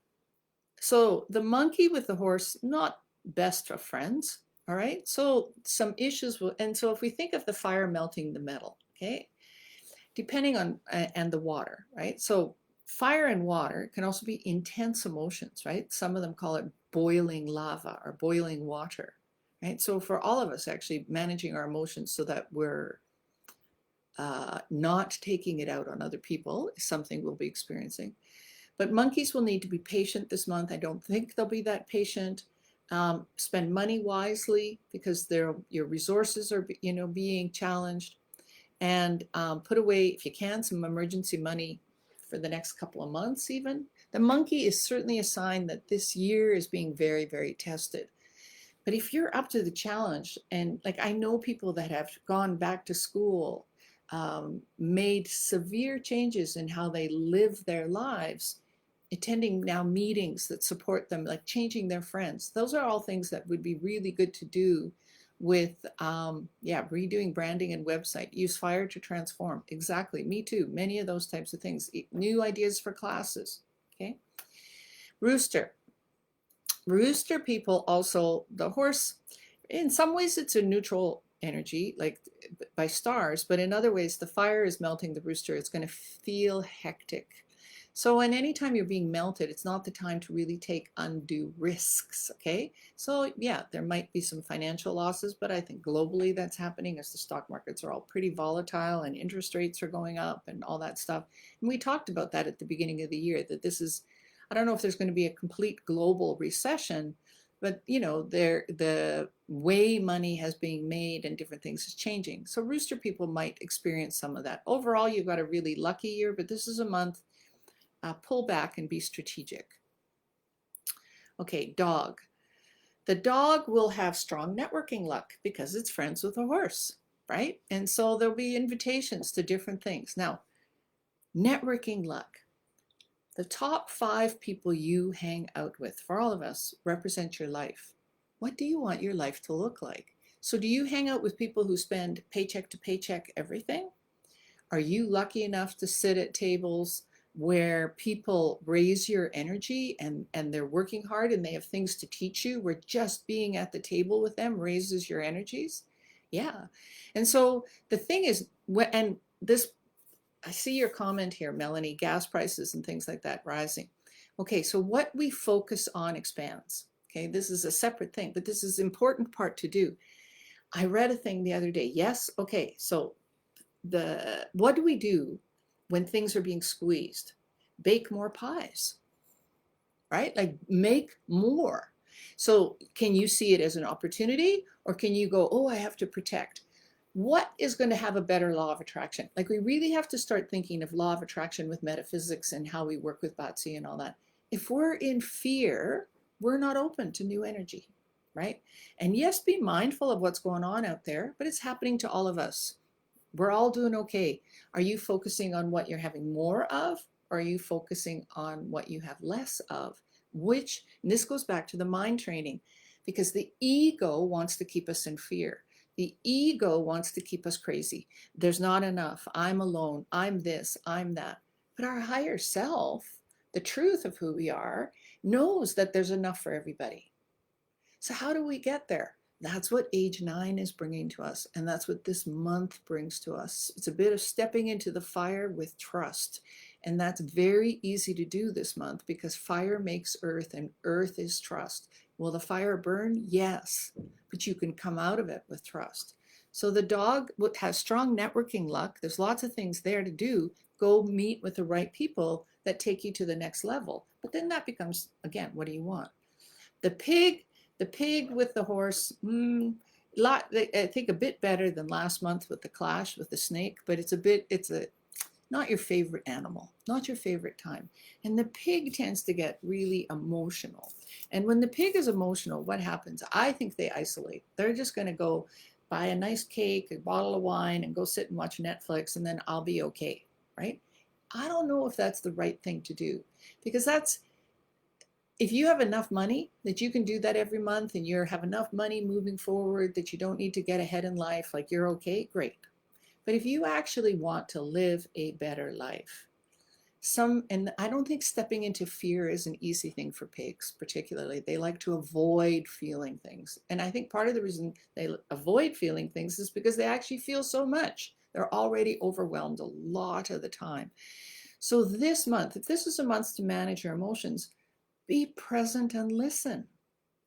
So the monkey with the horse, not best of friends, all right? So some issues will, and so if we think of the fire melting the metal, okay? Depending on, and the water, right? So fire and water can also be intense emotions, right? Some of them call it boiling lava or boiling water, right? So for all of us, actually managing our emotions so that we're not taking it out on other people is something we'll be experiencing. But monkeys will need to be patient this month. I don't think they'll be that patient. Spend money wisely because your resources are, being challenged. And put away, if you can, some emergency money for the next couple of months even. The monkey is certainly a sign that this year is being very, very tested. But if you're up to the challenge, and like I know people that have gone back to school, made severe changes in how they live their lives, attending now meetings that support them, like changing their friends. Those are all things that would be really good to do with, redoing branding and website. Use fire to transform. Exactly. Me too. Many of those types of things. New ideas for classes. Okay. Rooster. Rooster people also, the horse, in some ways it's a neutral energy, like by stars, but in other ways the fire is melting the rooster. It's going to feel hectic. So anytime you're being melted, it's not the time to really take undue risks, okay? So yeah, there might be some financial losses, but I think globally that's happening as the stock markets are all pretty volatile and interest rates are going up and all that stuff. And we talked about that at the beginning of the year, that this is, I don't know if there's going to be a complete global recession, but the way money has been made and different things is changing. So rooster people might experience some of that. Overall, you've got a really lucky year, but this is a month. Pull back and be strategic. Okay, dog. The dog will have strong networking luck because it's friends with a horse, right? And so there'll be invitations to different things. Now, networking luck. The top 5 people you hang out with, for all of us, represent your life. What do you want your life to look like? So do you hang out with people who spend paycheck to paycheck everything? Are you lucky enough to sit at tables where people raise your energy and they're working hard and they have things to teach you, where just being at the table with them raises your energies? Yeah. And so the thing is, and this, I see your comment here, Melanie, gas prices and things like that rising. Okay, so what we focus on expands. Okay, this is a separate thing, but this is an important part to do. I read a thing the other day. Yes, okay, so what do we do when things are being squeezed? Bake more pies, right? Like make more. So can you see it as an opportunity, or can you go, oh, I have to protect? What is going to have a better law of attraction? Like we really have to start thinking of law of attraction with metaphysics and how we work with Batsy and all that. If we're in fear, we're not open to new energy, right? And yes, be mindful of what's going on out there, but it's happening to all of us. We're all doing okay. Are you focusing on what you're having more of, or are you focusing on what you have less of? Which, and this goes back to the mind training, because the ego wants to keep us in fear. The ego wants to keep us crazy. There's not enough. I'm alone. I'm this. I'm that. But our higher self, the truth of who we are, knows that there's enough for everybody. So how do we get there? That's what age 9 is bringing to us. And that's what this month brings to us. It's a bit of stepping into the fire with trust. And that's very easy to do this month, because fire makes earth, and earth is trust. Will the fire burn? Yes. But you can come out of it with trust. So the dog has strong networking luck. There's lots of things there to do. Go meet with the right people that take you to the next level. But then that becomes, again, what do you want? The pig with the horse, I think a bit better than last month with the clash with the snake, but it's not your favorite animal, not your favorite time. And the pig tends to get really emotional. And when the pig is emotional, what happens? I think they isolate. They're just going to go buy a nice cake, a bottle of wine, and go sit and watch Netflix, and then I'll be okay, right? I don't know if that's the right thing to do, because if you have enough money that you can do that every month, and you have enough money moving forward that you don't need to get ahead in life, like you're okay, great. But if you actually want to live a better life, and I don't think stepping into fear is an easy thing for pigs, particularly. They like to avoid feeling things. And I think part of the reason they avoid feeling things is because they actually feel so much. They're already overwhelmed a lot of the time. So this month, if this is a month to manage your emotions, be present and listen.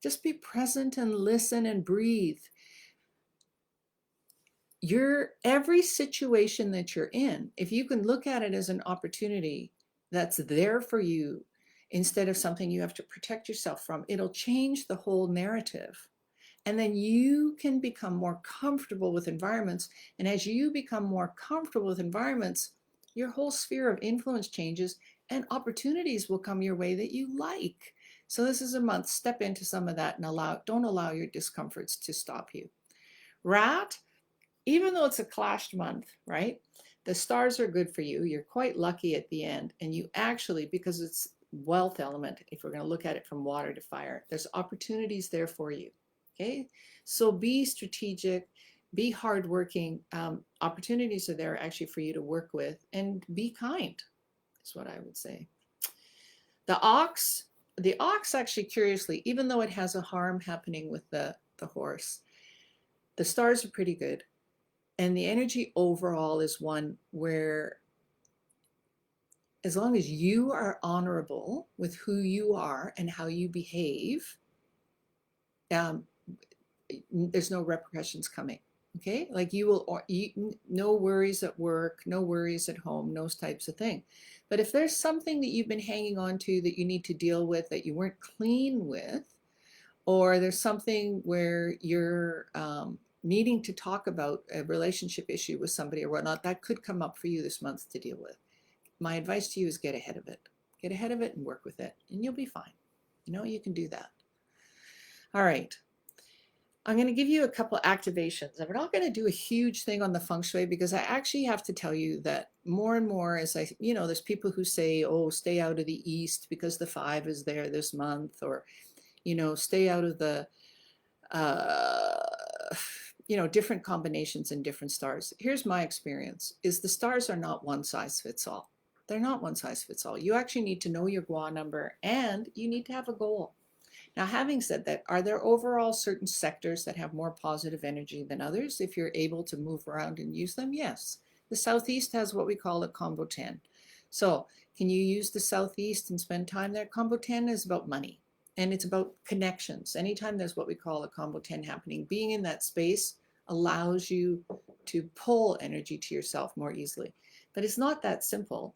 Just be present and listen and breathe. Every situation that you're in, if you can look at it as an opportunity that's there for you, instead of something you have to protect yourself from, it'll change the whole narrative. And then you can become more comfortable with environments. And as you become more comfortable with environments, your whole sphere of influence changes, and opportunities will come your way that you like. So this is a month, step into some of that, and don't allow your discomforts to stop you. Rat, even though it's a clashed month, right? The stars are good for you. You're quite lucky at the end. And you actually, because it's wealth element, if we're going to look at it from water to fire, there's opportunities there for you. Okay. So be strategic, be hardworking. Opportunities are there actually for you to work with, and be kind, is what I would say. The ox actually, curiously, even though it has a harm happening with the horse, the stars are pretty good. And the energy overall is one where, as long as you are honorable with who you are and how you behave, there's no repercussions coming. Okay, like no worries at work, no worries at home, those types of things. But if there's something that you've been hanging on to that you need to deal with, that you weren't clean with, or there's something where you're needing to talk about a relationship issue with somebody or whatnot, that could come up for you this month to deal with. My advice to you is get ahead of it. Get ahead of it and work with it, and you'll be fine. You know, you can do that. All right. I'm going to give you a couple activations. And we're not going to do a huge thing on the feng shui, because I actually have to tell you that more and more, as there's people who say, oh, stay out of the east because the 5 is there this month, or, stay out of the different combinations in different stars. Here's my experience, is the stars are not one size fits all. They're not one size fits all. You actually need to know your GWA number, and you need to have a goal. Now, having said that, are there overall certain sectors that have more positive energy than others if you're able to move around and use them? Yes. The Southeast has what we call a combo 10. So can you use the Southeast and spend time there? Combo 10 is about money, and it's about connections. Anytime there's what we call a combo 10 happening, being in that space allows you to pull energy to yourself more easily. But it's not that simple,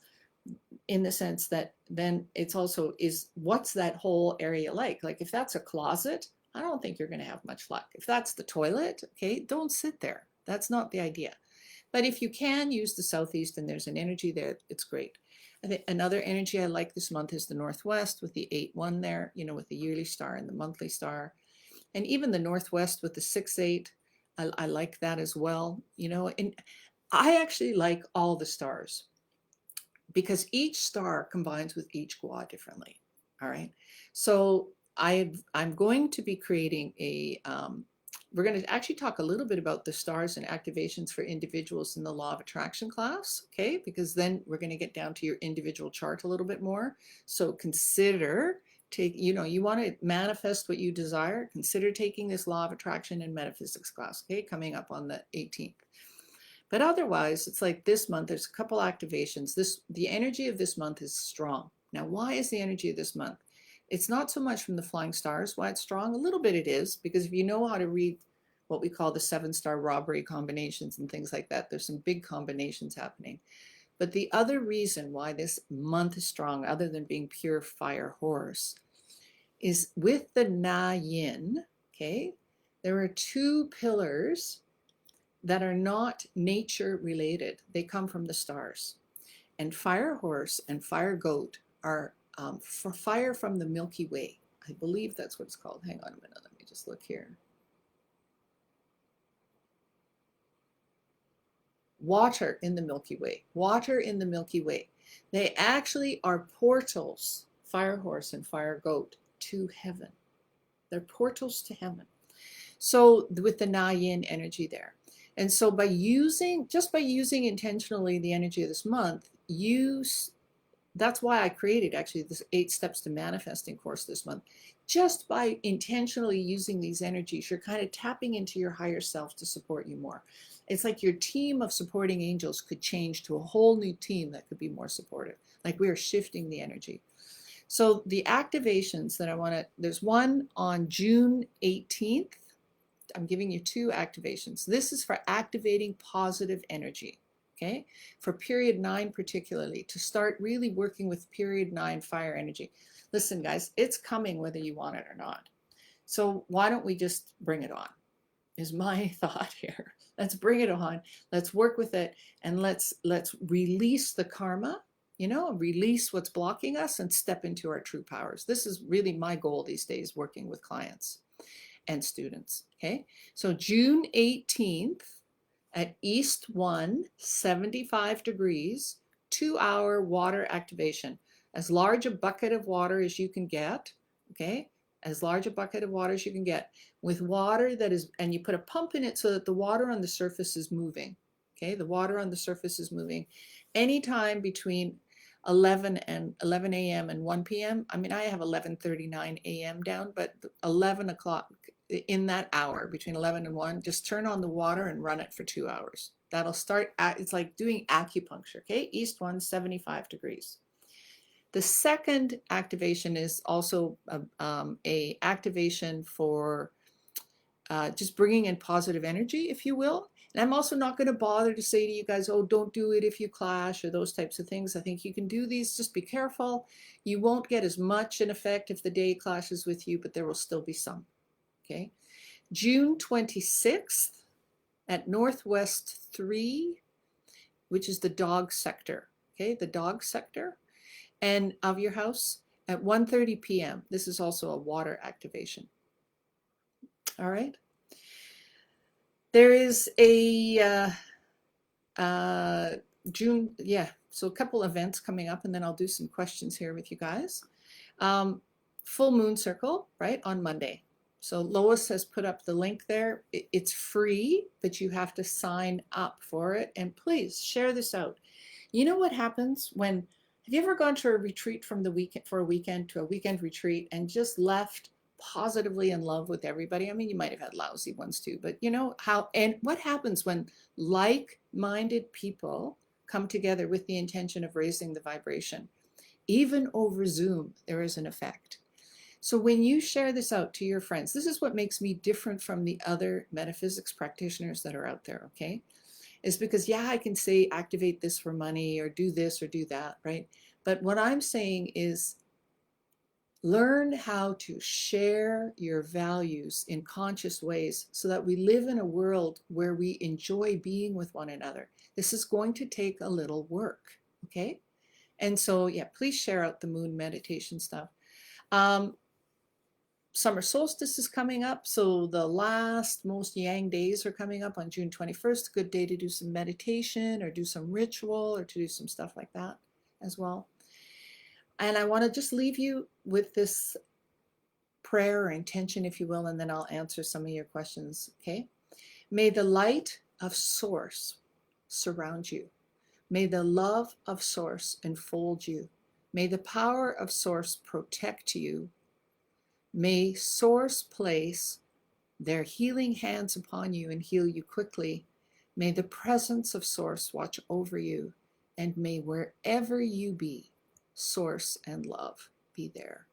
in the sense that then it's also what's that whole area like? Like if that's a closet, I don't think you're going to have much luck. If that's the toilet, okay, don't sit there. That's not the idea. But if you can use the Southeast and there's an energy there, it's great. I think another energy I like this month is the Northwest with the 8-1 there, with the yearly star and the monthly star. And even the Northwest with the 6-8, I like that as well. And I actually like all the stars, because each star combines with each GWA differently. All right. So I'm going to be creating we're going to actually talk a little bit about the stars and activations for individuals in the law of attraction class. Okay. Because then we're going to get down to your individual chart a little bit more. So consider you want to manifest what you desire. Consider taking this law of attraction and metaphysics class. Okay. Coming up on the 18th. But otherwise, it's like this month, there's a couple activations. The energy of this month is strong. Now, why is the energy of this month? It's not so much from the flying stars why it's strong. A little bit it is, because if you know how to read what we call the 7-star robbery combinations and things like that, there's some big combinations happening. But the other reason why this month is strong, other than being pure fire horse, is with the Na Yin, okay, there are 2 pillars that are not nature related. They come from the stars. And fire horse and fire goat are for fire from the Milky Way. I believe that's what it's called. Hang on a minute. Let me just look here. Water in the Milky Way. Water in the Milky Way. They actually are portals, fire horse and fire goat, to heaven. They're portals to heaven. So with the Na Yin energy there. And so just by using intentionally the energy of this month, that's why I created actually this 8 steps to manifesting course this month. Just by intentionally using these energies, you're kind of tapping into your higher self to support you more. It's like your team of supporting angels could change to a whole new team that could be more supportive. Like we are shifting the energy. So the activations that there's one on June 18th. I'm giving you 2 activations. This is for activating positive energy, okay? For period 9 particularly, to start really working with period 9 fire energy. Listen, guys, it's coming whether you want it or not. So why don't we just bring it on, is my thought here. Let's bring it on. Let's work with it, and let's release the karma, release what's blocking us and step into our true powers. This is really my goal these days, working with clients and students. Okay, so June 18th at East 1, 75 degrees, 2-hour water activation. As large a bucket of water as you can get, okay, as large a bucket of water as you can get, with water and you put a pump in it so that the water on the surface is moving. Okay, the water on the surface is moving. Anytime between 11 a.m. and 1 p.m. I mean, I have 11:39 a.m. down, but 11 o'clock, in that hour between 11 and 1, just turn on the water and run it for 2 hours. That'll start, it's like doing acupuncture, okay? East 1, 75 degrees. The second activation is also a activation for just bringing in positive energy, if you will. And I'm also not going to bother to say to you guys, oh, don't do it if you clash or those types of things. I think you can do these, just be careful. You won't get as much in effect if the day clashes with you, but there will still be some. Okay, June 26th at Northwest 3, which is the dog sector, okay, the dog sector, and of your house at 1:30 p.m. This is also a water activation. All right. There is a June, so a couple events coming up, and then I'll do some questions here with you guys. Full moon circle, right, on Monday. So Lois has put up the link there. It's free, but you have to sign up for it. And please share this out. You know what happens when, have you ever gone to a retreat from the weekend for a weekend to a weekend retreat and just left positively in love with everybody? I mean, you might have had lousy ones too, but you know how, and what happens when like-minded people come together with the intention of raising the vibration? Even over Zoom, there is an effect. So when you share this out to your friends, this is what makes me different from the other metaphysics practitioners that are out there, okay? Is because, yeah, I can say activate this for money or do this or do that, right? But what I'm saying is learn how to share your values in conscious ways so that we live in a world where we enjoy being with one another. This is going to take a little work, okay? And so, yeah, please share out the moon meditation stuff. Summer solstice is coming up, so the last most yang days are coming up on June 21st. A good day to do some meditation or do some ritual or to do some stuff like that as well. And I want to just leave you with this prayer or intention, if you will, and then I'll answer some of your questions, okay? May the light of Source surround you. May the love of Source enfold you. May the power of Source protect you. May Source place their healing hands upon you and heal you quickly. May the presence of Source watch over you, and may wherever you be, Source and love be there.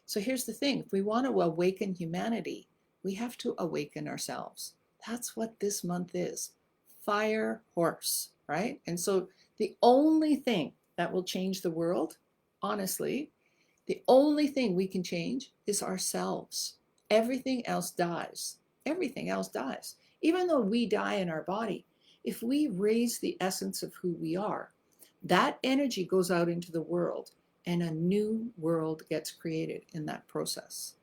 So here's the thing, if we want to awaken humanity, we have to awaken ourselves. That's what this month is. Fire horse, right? And so the only thing that will change the world, honestly, the only thing we can change is ourselves. Everything else dies. Everything else dies. Even though we die in our body, if we raise the essence of who we are, that energy goes out into the world and a new world gets created in that process.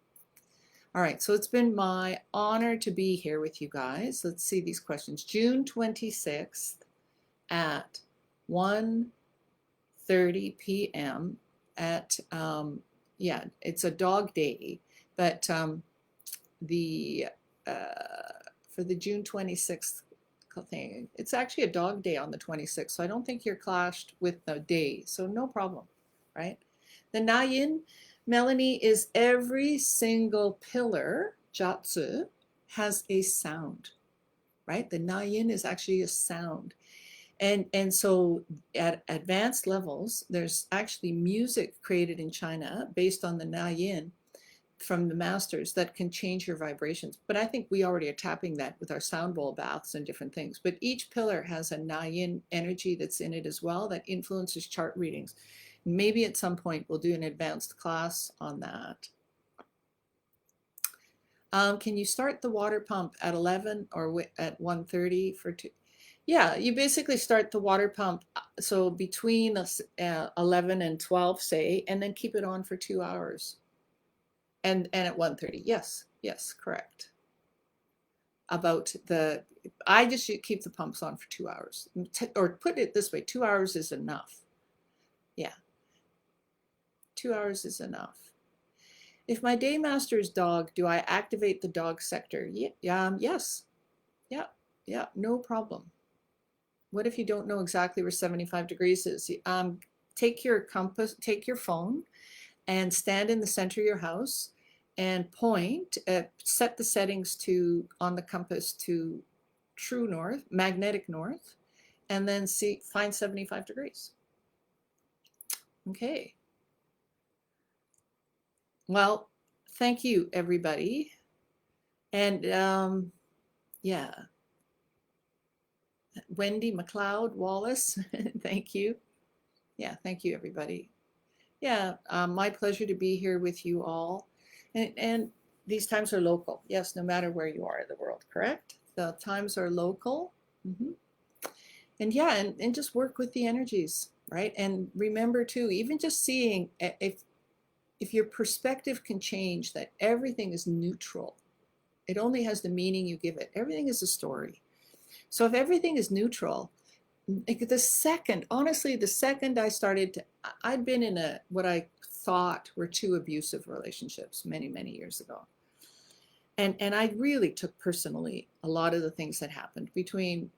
All right, so it's been my honor to be here with you guys. Let's see these questions. June 26th at 1:30 p.m. at, yeah, it's a dog day, but the for the June 26th thing, it's actually a dog day on the 26th, so I don't think you're clashed with the day, so no problem, right? The Nayin, Melanie, is every single pillar, Jatsu, has a sound, right? The Nayin is actually a sound. And so at advanced levels, there's actually music created in China based on the Nayin from the masters that can change your vibrations. But I think we already are tapping that with our sound bowl baths and different things. But each pillar has a Nayin energy that's in it as well that influences chart readings. Maybe at some point we'll do an advanced class on that. Can you start the water pump at 11 or at 1:30 for two? Yeah, you basically start the water pump, so between 11 and 12, say, and then keep it on for 2 hours. And at 1:30, yes, yes, correct. About the, I just keep the pumps on for 2 hours. Or put it this way, 2 hours is enough. Yeah, 2 hours is enough. If my day master is dog, do I activate the dog sector? Yeah, yes. Yeah, yeah, no problem. What if you don't know exactly where 75 degrees is? Take your compass, take your phone and stand in the center of your house and point, set the settings to on the compass to true north, magnetic north, and then find 75 degrees. Okay. Well, thank you, everybody. And yeah, Wendy McLeod Wallace, thank you. Yeah, thank you, everybody. Yeah, my pleasure to be here with you all. And these times are local. Yes, no matter where you are in the world, correct? The times are local. And yeah, and just work with the energies, right? And remember too, even just seeing if your perspective can change that everything is neutral. It only has the meaning you give it. Everything is a story. So if everything is neutral, the second, honestly, the second I started to, I'd been in what I thought were 2 abusive relationships many, many years ago. And I really took personally a lot of the things that happened between,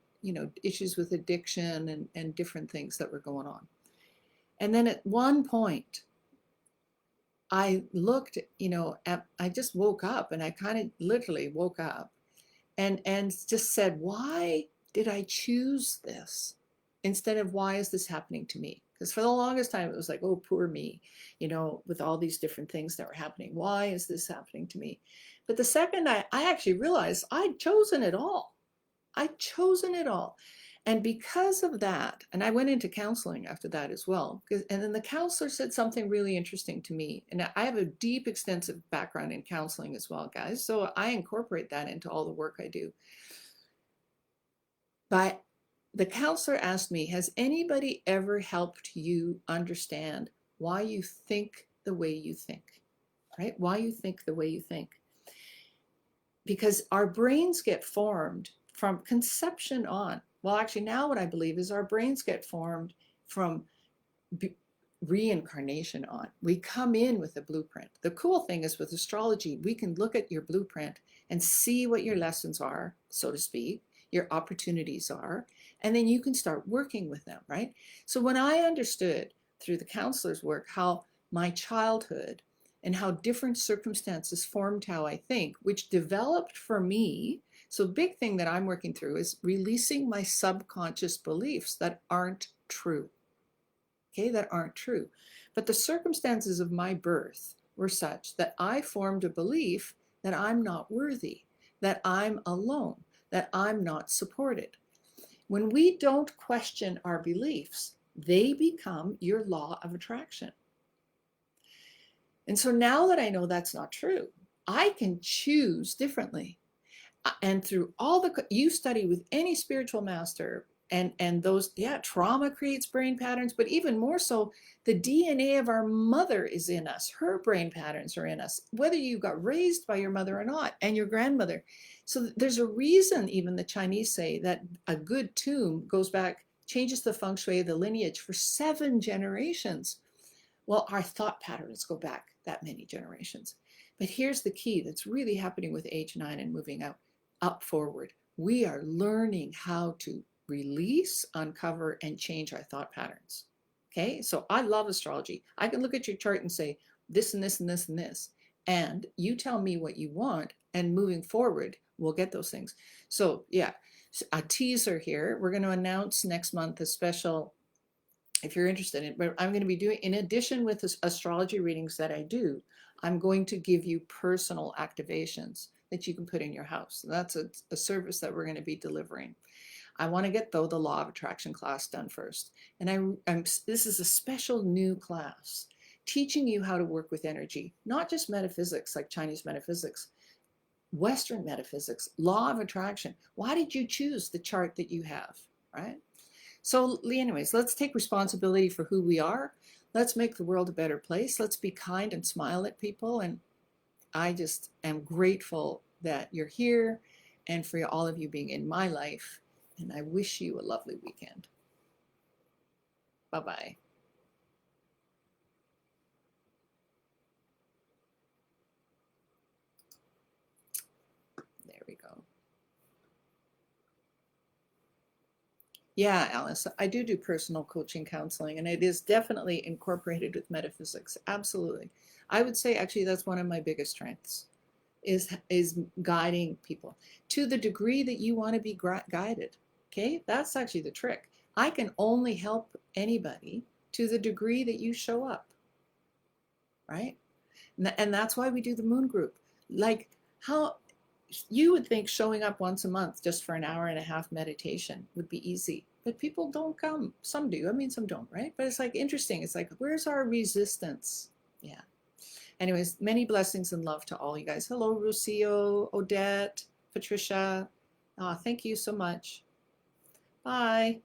issues with addiction and different things that were going on. And then at one point, I looked, I just woke up, and I kind of literally woke up and just said, why did I choose this instead of why is this happening to me? Because for the longest time, it was like, oh, poor me, with all these different things that were happening. Why is this happening to me? But the second I actually realized I'd chosen it all. I'd chosen it all. And because of that, and I went into counseling after that as well, and then the counselor said something really interesting to me. And I have a deep, extensive background in counseling as well, guys. So I incorporate that into all the work I do. But the counselor asked me, has anybody ever helped you understand why you think the way you think, right? Why you think the way you think? Because our brains get formed from conception on. Well, actually, now what I believe is our brains get formed from reincarnation on. We come in with a blueprint. The cool thing is with astrology, we can look at your blueprint and see what your lessons are, so to speak, your opportunities are, and then you can start working with them, right? So when I understood through the counselor's work how my childhood and how different circumstances formed how I think, which developed for me. So big thing that I'm working through is releasing my subconscious beliefs that aren't true. Okay, that aren't true. But the circumstances of my birth were such that I formed a belief that I'm not worthy, that I'm alone, that I'm not supported. When we don't question our beliefs, they become your law of attraction. And so now that I know that's not true, I can choose differently. And through all you study with any spiritual master, and those, yeah, trauma creates brain patterns, but even more so, the DNA of our mother is in us. Her brain patterns are in us, whether you got raised by your mother or not, and your grandmother. So there's a reason even the Chinese say that a good tomb goes back, changes the feng shui of the lineage for 7 generations. Well, our thought patterns go back that many generations. But here's the key that's really happening with age 9 and moving up forward. We are learning how to release, uncover, and change our thought patterns. Okay, so I love astrology. I can look at your chart and say this and this and this and this, and you tell me what you want, and moving forward, we'll get those things. So yeah, a teaser here. We're going to announce next month a special, if you're interested in it, but I'm going to be doing, in addition with this astrology readings that I do, I'm going to give you personal activations that you can put in your house. That's a service that we're going to be delivering. I want to get, though, the law of attraction class done first. And this is a special new class teaching you how to work with energy, not just metaphysics like Chinese metaphysics, Western metaphysics, law of attraction. Why did you choose the chart that you have, right? So anyways, let's take responsibility for who we are. Let's make the world a better place. Let's be kind and smile at people. And I just am grateful that you're here and for all of you being in my life. And I wish you a lovely weekend. Bye-bye. There we go. Yeah, Alice, I do personal coaching counseling, and it is definitely incorporated with metaphysics. Absolutely. I would say actually that's one of my biggest strengths is guiding people to the degree that you want to be guided. Okay, that's actually the trick. I can only help anybody to the degree that you show up, right? And that's why we do the moon group. Like, how you would think showing up once a month just for an hour and a half meditation would be easy, but people don't come. Some do. I mean, some don't, right? But it's like interesting. It's like, where's our resistance? Yeah. Anyways, many blessings and love to all you guys. Hello, Lucio, Odette, Patricia. Thank you so much. Bye.